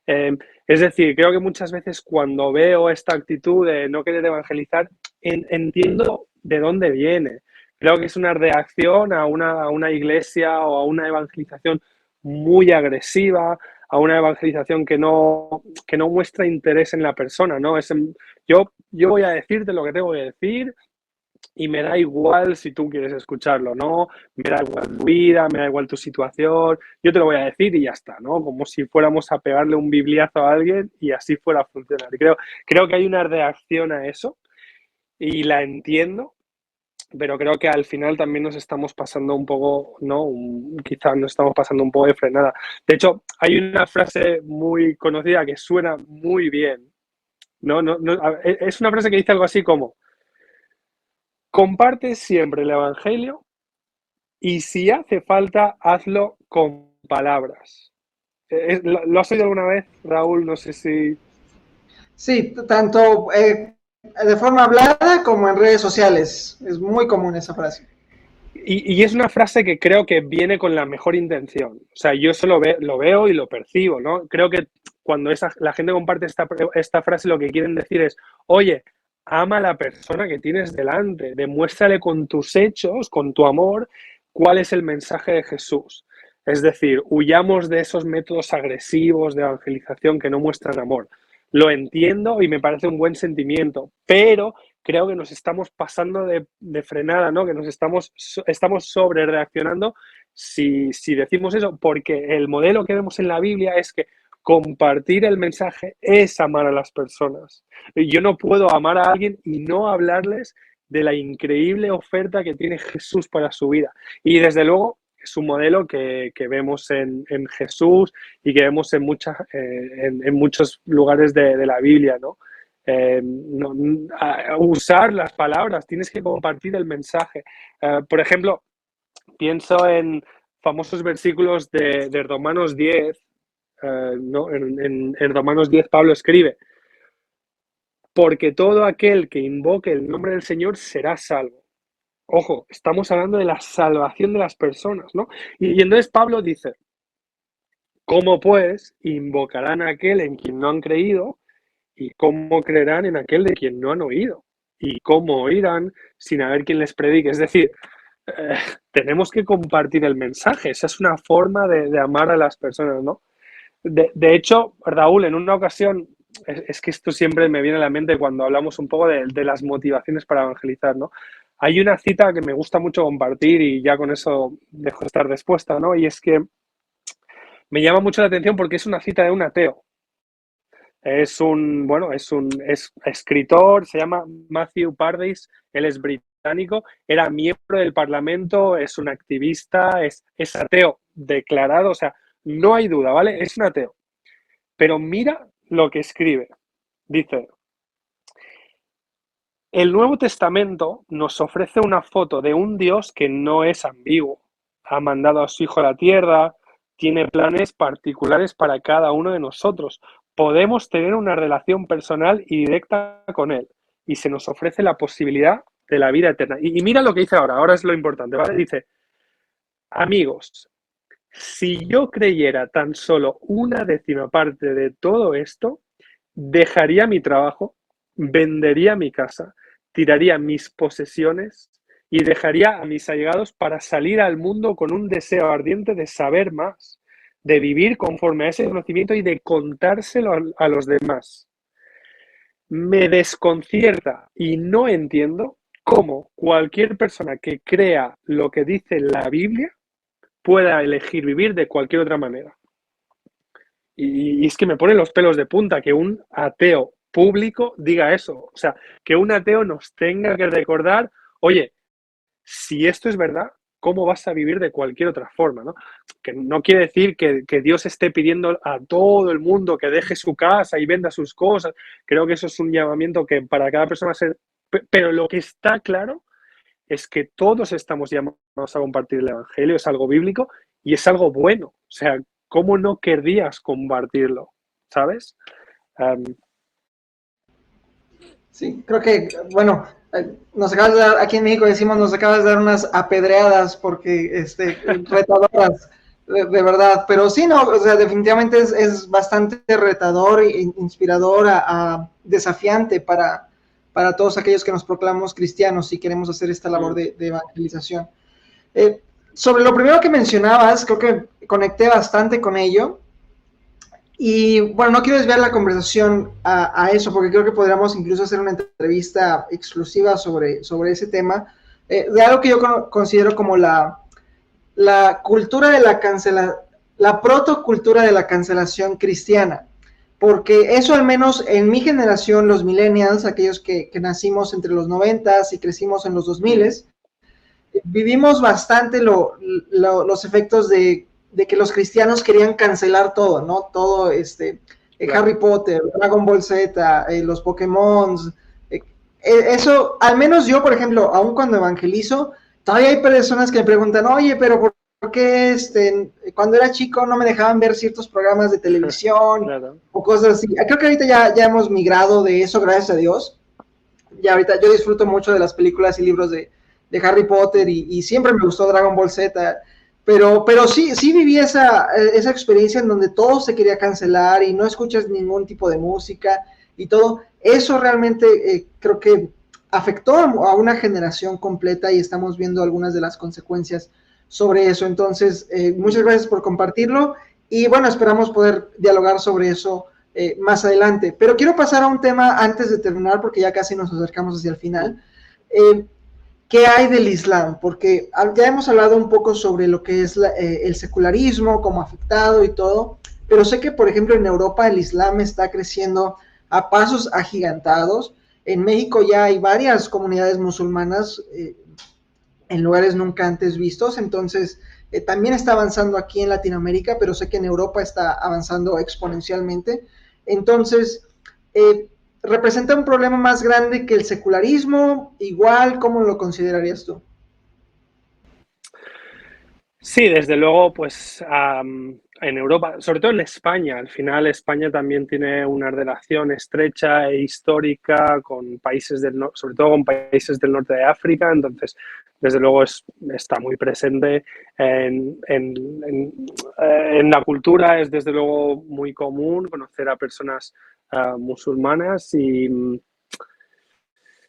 Es decir, creo que muchas veces cuando veo esta actitud de no querer evangelizar, entiendo de dónde viene. Creo que es una reacción a una iglesia o a una evangelización muy agresiva, a una evangelización que no muestra interés en la persona, ¿no? Yo voy a decirte lo que tengo que decir y me da igual si tú quieres escucharlo, ¿no? Me da igual tu vida, me da igual tu situación, yo te lo voy a decir y ya está, ¿no? Como si fuéramos a pegarle un bibliazo a alguien y así fuera a funcionar. Y creo que hay una reacción a eso y la entiendo, pero creo que al final también nos estamos pasando un poco, ¿no? Quizás nos estamos pasando un poco de frenada. De hecho, hay una frase muy conocida que suena muy bien, ¿no? Es una frase que dice algo así como: comparte siempre el evangelio y si hace falta, hazlo con palabras. ¿Lo has oído alguna vez, Raúl? No sé si... Sí, tanto de forma hablada como en redes sociales. Es muy común esa frase. Y es una frase que creo que viene con la mejor intención. O sea, yo eso lo veo y lo percibo, ¿no? Creo que cuando la gente comparte esta frase, lo que quieren decir es: oye, ama a la persona que tienes delante, demuéstrale con tus hechos, con tu amor, cuál es el mensaje de Jesús. Es decir, huyamos de esos métodos agresivos de evangelización que no muestran amor. Lo entiendo y me parece un buen sentimiento, pero creo que nos estamos pasando de frenada, ¿no? Que estamos sobre reaccionando si decimos eso, porque el modelo que vemos en la Biblia es que compartir el mensaje es amar a las personas. Yo no puedo amar a alguien y no hablarles de la increíble oferta que tiene Jesús para su vida. Y desde luego es un modelo que vemos en Jesús y que vemos en muchos lugares de la Biblia, ¿no? No, usar las palabras, tienes que compartir el mensaje. Por ejemplo, pienso en famosos versículos de Romanos 10, ¿no? En Romanos 10 Pablo escribe: porque todo aquel que invoque el nombre del Señor será salvo. Ojo, estamos hablando de la salvación de las personas, ¿no? Y entonces Pablo dice: ¿cómo pues invocarán a aquel en quien no han creído? ¿Y cómo creerán en aquel de quien no han oído? ¿Y cómo oirán sin haber quien les predique? Es decir, eh, tenemos que compartir el mensaje. Esa es una forma de amar a las personas, ¿no? De hecho, Raúl, en una ocasión, es que esto siempre me viene a la mente cuando hablamos un poco de las motivaciones para evangelizar, ¿no? Hay una cita que me gusta mucho compartir y ya con eso dejo de estar respuesta, ¿no? Y es que me llama mucho la atención porque es una cita de un ateo. Es escritor, se llama Matthew Pardis, él es británico, era miembro del Parlamento, es un activista, es ateo declarado, o sea, no hay duda, ¿vale? Es un ateo. Pero mira lo que escribe. Dice: el Nuevo Testamento nos ofrece una foto de un Dios que no es ambiguo. Ha mandado a su Hijo a la tierra, tiene planes particulares para cada uno de nosotros. Podemos tener una relación personal y directa con Él. Y se nos ofrece la posibilidad de la vida eterna. Y mira lo que dice ahora es lo importante, ¿vale? Dice: amigos, si yo creyera tan solo una décima parte de todo esto, dejaría mi trabajo, vendería mi casa, tiraría mis posesiones y dejaría a mis allegados para salir al mundo con un deseo ardiente de saber más, de vivir conforme a ese conocimiento y de contárselo a los demás. Me desconcierta y no entiendo cómo cualquier persona que crea lo que dice la Biblia pueda elegir vivir de cualquier otra manera. Y es que me ponen los pelos de punta que un ateo público diga eso. O sea, que un ateo nos tenga que recordar: oye, si esto es verdad, cómo vas a vivir de cualquier otra forma, ¿no? Que no quiere decir que Dios esté pidiendo a todo el mundo que deje su casa y venda sus cosas. Creo que eso es un llamamiento que para cada persona va a ser... Pero lo que está claro es que todos estamos llamados a compartir el Evangelio, es algo bíblico y es algo bueno. O sea, ¿cómo no querrías compartirlo? ¿Sabes? Sí, creo que, bueno, nos acabas de dar, aquí en México decimos, nos acabas de dar unas apedreadas porque, retadoras, de verdad, pero sí, no, o sea, definitivamente es bastante retador e inspirador, desafiante para todos aquellos que nos proclamamos cristianos y queremos hacer esta labor de evangelización. Sobre lo primero que mencionabas, creo que conecté bastante con ello. Y bueno, no quiero desviar la conversación a eso, porque creo que podríamos incluso hacer una entrevista exclusiva sobre ese tema, de algo que yo considero como la cultura de la cancelación, la protocultura de la cancelación cristiana, porque eso al menos en mi generación, los millennials, aquellos que nacimos entre los 90s y crecimos en los 2000s, vivimos bastante los efectos de que los cristianos querían cancelar todo, ¿no? Todo, Claro. Harry Potter, Dragon Ball Z, los Pokémon, eso, al menos yo, por ejemplo, aun cuando evangelizo, todavía hay personas que me preguntan, oye, pero ¿por qué cuando era chico no me dejaban ver ciertos programas de televisión Claro. o cosas así? Creo que ahorita ya hemos migrado de eso, gracias a Dios. Ya ahorita yo disfruto mucho de las películas y libros de Harry Potter y siempre me gustó Dragon Ball Z, pero sí viví esa experiencia en donde todo se quería cancelar y no escuchas ningún tipo de música y todo. Eso realmente creo que afectó a una generación completa y estamos viendo algunas de las consecuencias sobre eso. Entonces, muchas gracias por compartirlo y bueno, esperamos poder dialogar sobre eso más adelante. Pero quiero pasar a un tema antes de terminar porque ya casi nos acercamos hacia el final. ¿Qué hay del Islam? Porque ya hemos hablado un poco sobre lo que es el secularismo, cómo ha afectado y todo, pero sé que, por ejemplo, en Europa el Islam está creciendo a pasos agigantados. En México ya hay varias comunidades musulmanas en lugares nunca antes vistos, entonces también está avanzando aquí en Latinoamérica, pero sé que en Europa está avanzando exponencialmente. Entonces, ¿representa un problema más grande que el secularismo? Igual, ¿cómo lo considerarías tú? Sí, desde luego, pues en Europa, sobre todo en España, al final España también tiene una relación estrecha e histórica con países del norte, sobre todo con países del norte de África, entonces desde luego está muy presente en la cultura, es desde luego muy común conocer a personas musulmanas y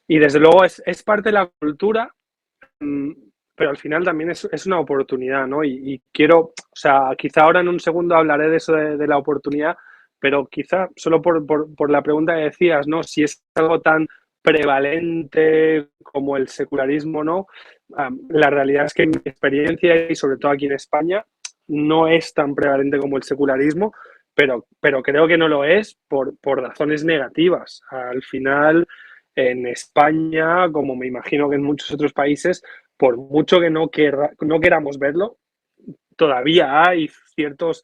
desde luego es parte de la cultura. Pero al final también es una oportunidad, ¿no? Y quiero, o sea, quizá ahora en un segundo hablaré de eso de la oportunidad, pero quizá solo por la pregunta que decías, ¿no? Si es algo tan prevalente como el secularismo, ¿no? La realidad es que en mi experiencia y sobre todo aquí en España no es tan prevalente como el secularismo, pero creo que no lo es por razones negativas. Al final, en España, como me imagino que en muchos otros países, por mucho que no queramos verlo, todavía hay ciertos,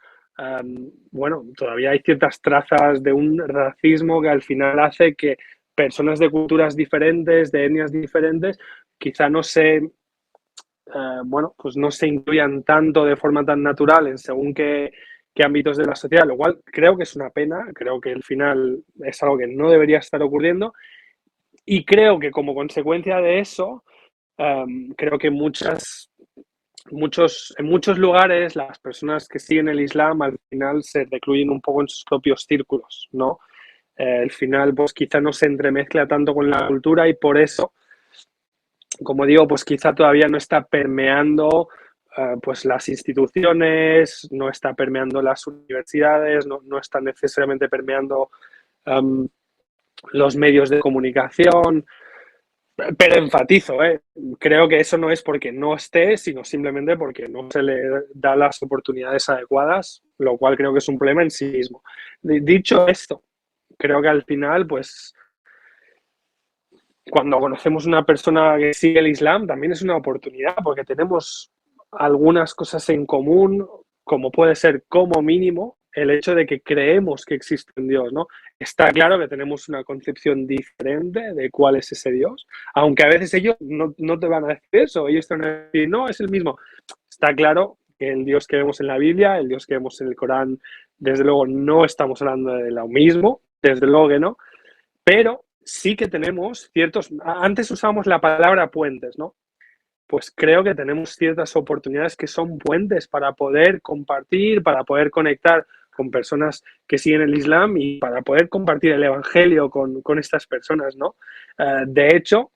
bueno, todavía hay ciertas trazas de un racismo que al final hace que personas de culturas diferentes, de etnias diferentes, quizá no se, bueno, pues no se incluyan tanto de forma tan natural en según qué ámbitos de la sociedad, lo cual creo que es una pena, creo que al final es algo que no debería estar ocurriendo y creo que como consecuencia de eso, creo que en muchos lugares las personas que siguen el Islam al final se recluyen un poco en sus propios círculos, ¿no? Al final, pues quizá no se entremezcla tanto con la cultura y por eso, como digo, pues quizá todavía no está permeando pues las instituciones, no está permeando las universidades, no está necesariamente permeando los medios de comunicación. Pero enfatizo, creo que eso no es porque no esté, sino simplemente porque no se le da las oportunidades adecuadas, lo cual creo que es un problema en sí mismo. Dicho esto, creo que al final, pues, cuando conocemos una persona que sigue el Islam, también es una oportunidad, porque tenemos algunas cosas en común, como puede ser como mínimo el hecho de que creemos que existe un Dios, ¿no? Está claro que tenemos una concepción diferente de cuál es ese Dios, aunque a veces ellos no te van a decir eso, ellos te van a decir, no, es el mismo. Está claro que el Dios que vemos en la Biblia, el Dios que vemos en el Corán, desde luego no estamos hablando de lo mismo, desde luego que no, pero sí que tenemos ciertos, antes usábamos la palabra puentes, ¿no? Pues creo que tenemos ciertas oportunidades que son puentes para poder compartir, para poder conectar con personas que siguen el Islam y para poder compartir el Evangelio con estas personas, ¿no? De hecho,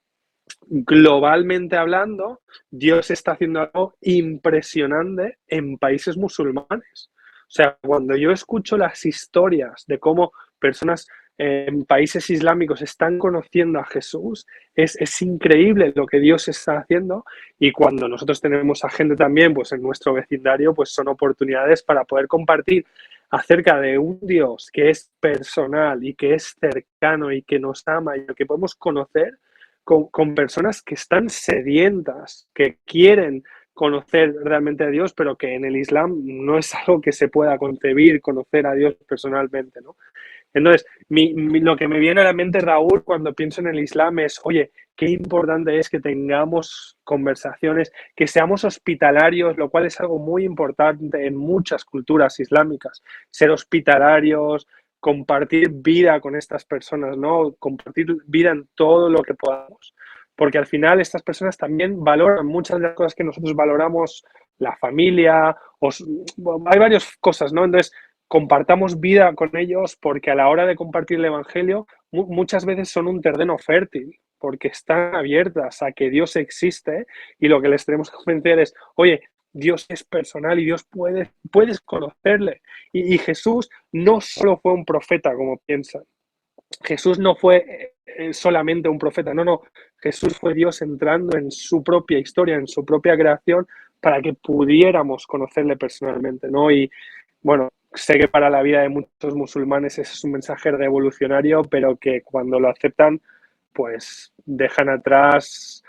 globalmente hablando, Dios está haciendo algo impresionante en países musulmanes. O sea, cuando yo escucho las historias de cómo personas en países islámicos están conociendo a Jesús, es increíble lo que Dios está haciendo, y cuando nosotros tenemos a gente también pues en nuestro vecindario, pues son oportunidades para poder compartir acerca de un Dios que es personal y que es cercano y que nos ama y que podemos conocer con personas que están sedientas, que quieren conocer realmente a Dios, pero que en el Islam no es algo que se pueda concebir, conocer a Dios personalmente, ¿no? Entonces, lo que me viene a la mente, Raúl, cuando pienso en el Islam es, oye, qué importante es que tengamos conversaciones, que seamos hospitalarios, lo cual es algo muy importante en muchas culturas islámicas, ser hospitalarios, compartir vida con estas personas, ¿no? Compartir vida en todo lo que podamos. Porque al final estas personas también valoran muchas de las cosas que nosotros valoramos, la familia, hay varias cosas, ¿no? Entonces, compartamos vida con ellos, porque a la hora de compartir el Evangelio muchas veces son un terreno fértil, porque están abiertas a que Dios existe, y lo que les tenemos que convencer es, oye, Dios es personal y Dios puedes conocerle. Y Jesús no solo fue un profeta, como piensan. Jesús no fue solamente un profeta, no. Jesús fue Dios entrando en su propia historia, en su propia creación, para que pudiéramos conocerle personalmente, ¿no? Y bueno, sé que para la vida de muchos musulmanes ese es un mensaje revolucionario, pero que cuando lo aceptan, pues dejan atrás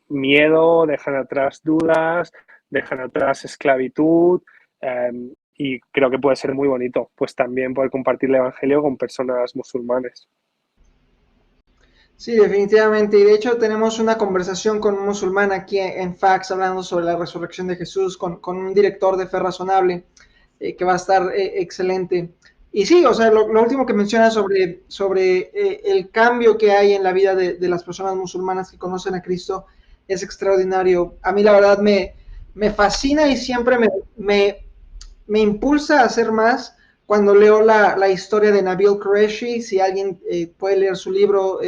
miedo, dejan atrás dudas, dejan atrás esclavitud, y creo que puede ser muy bonito, pues también poder compartir el Evangelio con personas musulmanes. Sí, definitivamente. Y de hecho tenemos una conversación con un musulmán aquí en Fax hablando sobre la resurrección de Jesús con un director de Fe Razonable, que va a estar excelente. Y sí, o sea, lo último que menciona sobre el cambio que hay en la vida de las personas musulmanas que conocen a Cristo es extraordinario. A mí la verdad me fascina y siempre me impulsa a hacer más cuando leo la historia de Nabil Qureshi. Si alguien puede leer su libro,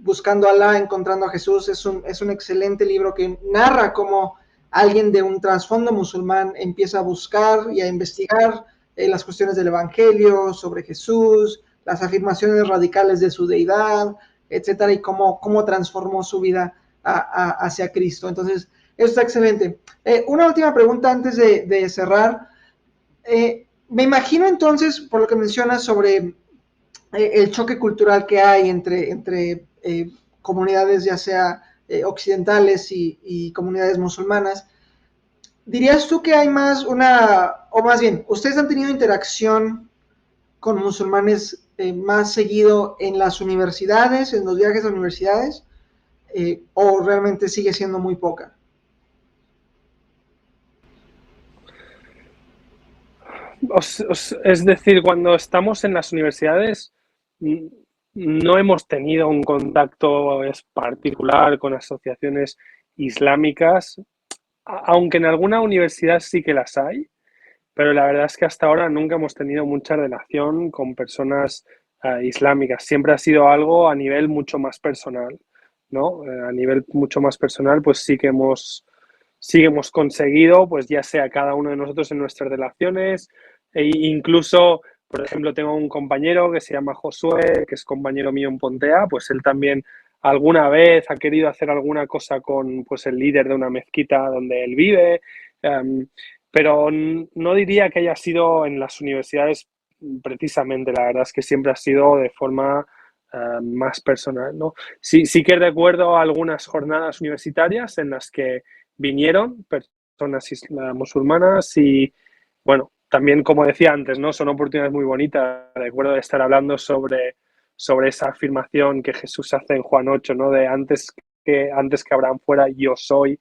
Buscando a Alá, Encontrando a Jesús, es un excelente libro que narra cómo alguien de un trasfondo musulmán empieza a buscar y a investigar las cuestiones del Evangelio, sobre Jesús, las afirmaciones radicales de su deidad, etcétera, y cómo transformó su vida hacia Cristo. Entonces, eso está excelente. Una última pregunta antes de cerrar. Me imagino entonces, por lo que mencionas sobre el choque cultural que hay entre comunidades ya sea occidentales y comunidades musulmanas, ¿dirías tú que hay más o más bien, ustedes han tenido interacción con musulmanes más seguido en las universidades, en los viajes a universidades, o realmente sigue siendo muy poca? Es decir, cuando estamos en las universidades, no hemos tenido un contacto particular con asociaciones islámicas, aunque en alguna universidad sí que las hay, pero la verdad es que hasta ahora nunca hemos tenido mucha relación con personas islámicas. Siempre ha sido algo a nivel mucho más personal, ¿no? A nivel mucho más personal, pues sí que hemos conseguido, pues ya sea cada uno de nosotros en nuestras relaciones, e incluso, por ejemplo, tengo un compañero que se llama Josué, que es compañero mío en Pontea, pues él también alguna vez ha querido hacer alguna cosa con pues el líder de una mezquita donde él vive, pero no diría que haya sido en las universidades precisamente. La verdad es que siempre ha sido de forma más personal, ¿no? Sí que recuerdo algunas jornadas universitarias en las que vinieron personas musulmanas y, bueno, también, como decía antes, ¿no? Son oportunidades muy bonitas. Recuerdo de estar hablando sobre esa afirmación que Jesús hace en Juan 8, ¿no? De antes que Abraham fuera, yo soy,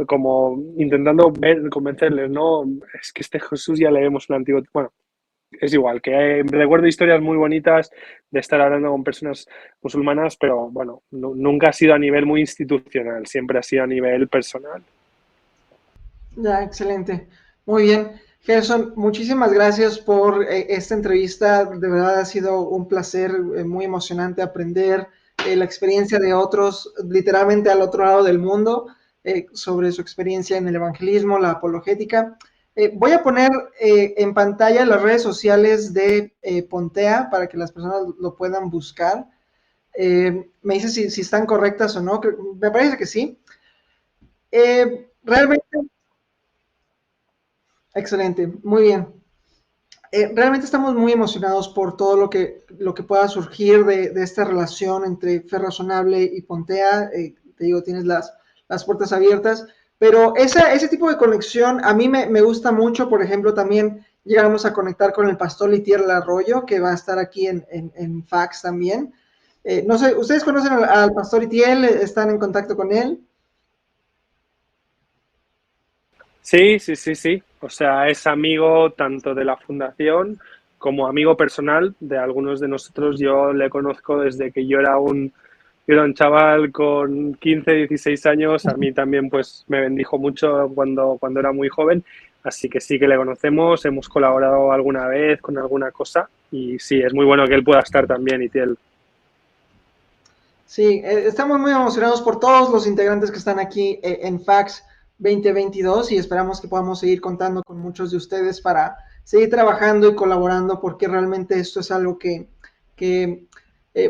como intentando convencerles, ¿no? Es que este Jesús ya le vemos un antiguo... Bueno, es igual, que recuerdo historias muy bonitas de estar hablando con personas musulmanas, pero bueno, nunca ha sido a nivel muy institucional, siempre ha sido a nivel personal. Ya, excelente. Muy bien. Gerson, muchísimas gracias por esta entrevista. De verdad ha sido un placer, muy emocionante aprender la experiencia de otros, literalmente al otro lado del mundo, sobre su experiencia en el evangelismo, la apologética. Voy a poner en pantalla las redes sociales de Pontea para que las personas lo puedan buscar. Me dice si están correctas o no. Me parece que sí. Realmente, excelente, muy bien. Realmente estamos muy emocionados por todo lo que pueda surgir de esta relación entre Fe Razonable y Pontea. Te digo, tienes las puertas abiertas, pero ese tipo de conexión a mí me gusta mucho. Por ejemplo, también llegamos a conectar con el pastor Litier Arroyo, que va a estar aquí en Fax también. No sé, ¿ustedes conocen al pastor Itiel? ¿Están en contacto con él? Sí, sí, sí, sí. O sea, es amigo tanto de la fundación como amigo personal de algunos de nosotros. Yo le conozco desde que yo era un chaval con 15, 16 años. A mí también pues me bendijo mucho cuando era muy joven. Así que sí que le conocemos, hemos colaborado alguna vez con alguna cosa y sí, es muy bueno que él pueda estar también, Itiel. Sí, estamos muy emocionados por todos los integrantes que están aquí en Fax 2022 y esperamos que podamos seguir contando con muchos de ustedes para seguir trabajando y colaborando, porque realmente esto es algo que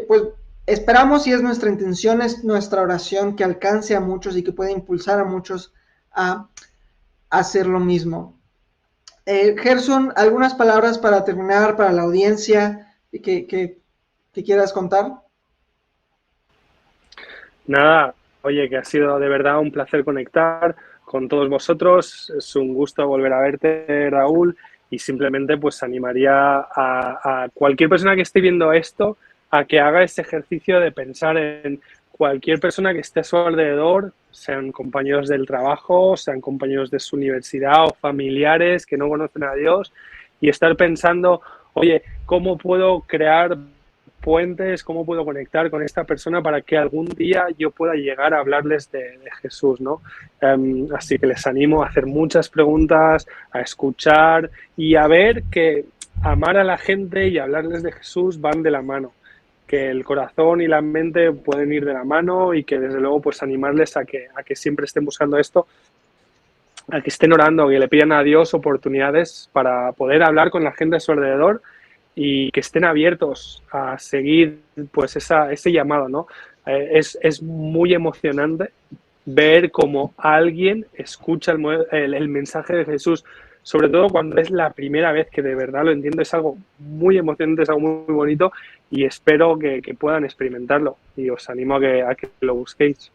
pues esperamos, y es nuestra intención, es nuestra oración, que alcance a muchos y que pueda impulsar a muchos a hacer lo mismo. Gerson, ¿algunas palabras para terminar para la audiencia que quieras contar? Nada, oye, que ha sido de verdad un placer conectar con todos vosotros. Es un gusto volver a verte, Raúl, y simplemente pues animaría a cualquier persona que esté viendo esto a que haga ese ejercicio de pensar en cualquier persona que esté a su alrededor, sean compañeros del trabajo, sean compañeros de su universidad o familiares que no conocen a Dios, y estar pensando, oye, ¿cómo puedo crear puentes, cómo puedo conectar con esta persona para que algún día yo pueda llegar a hablarles de Jesús, ¿no? Así que les animo a hacer muchas preguntas, a escuchar y a ver que amar a la gente y hablarles de Jesús van de la mano, que el corazón y la mente pueden ir de la mano y que desde luego pues animarles a que siempre estén buscando esto, a que estén orando, que le pidan a Dios oportunidades para poder hablar con la gente a su alrededor y que estén abiertos a seguir pues ese llamado, ¿no? Es muy emocionante ver cómo alguien escucha el mensaje de Jesús, sobre todo cuando es la primera vez que de verdad lo entiendo. Es algo muy emocionante, es algo muy bonito y espero que puedan experimentarlo y os animo a que lo busquéis.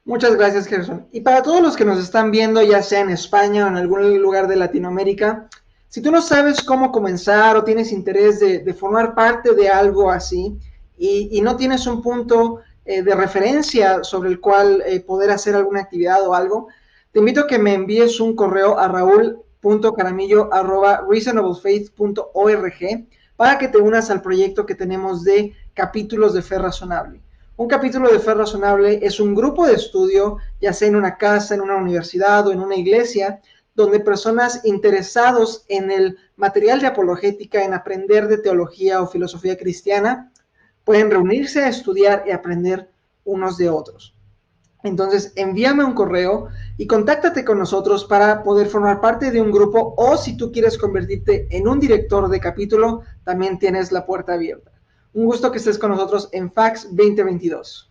Muchas gracias, Gerson. Y para todos los que nos están viendo, ya sea en España o en algún lugar de Latinoamérica, si tú no sabes cómo comenzar o tienes interés de formar parte de algo así y no tienes un punto de referencia sobre el cual poder hacer alguna actividad o algo, te invito a que me envíes un correo a raul.caramillo@reasonablefaith.org para que te unas al proyecto que tenemos de capítulos de fe razonable. Un capítulo de Fe Razonable es un grupo de estudio, ya sea en una casa, en una universidad o en una iglesia, donde personas interesados en el material de apologética, en aprender de teología o filosofía cristiana, pueden reunirse a estudiar y aprender unos de otros. Entonces, envíame un correo y contáctate con nosotros para poder formar parte de un grupo, o si tú quieres convertirte en un director de capítulo, también tienes la puerta abierta. Un gusto que estés con nosotros en Fax 2022.